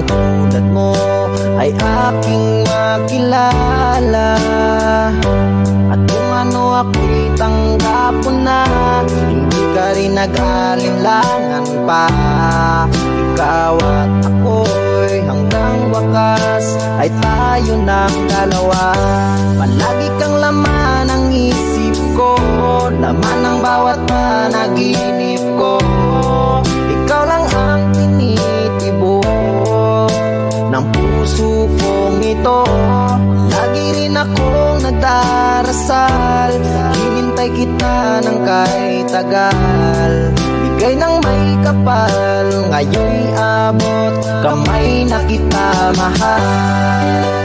tulad mo ay aking makilala. At kung ano ako'y tanggap mo na, hindi ka rin nag-alinlangan pa. Ikaw at ako'y hanggang wakas ay tayo ng dalawa. Palagi kang laman ng isip ko, laman ng bawat panaginip ko. Ikaw lang ang tinitibok ng puso kong ito. Lagi rin akong nagdarasal, hinintay kita ng kahit tagal. Bigay ng may kapal, ngayon'y abot kamay na kita mahal.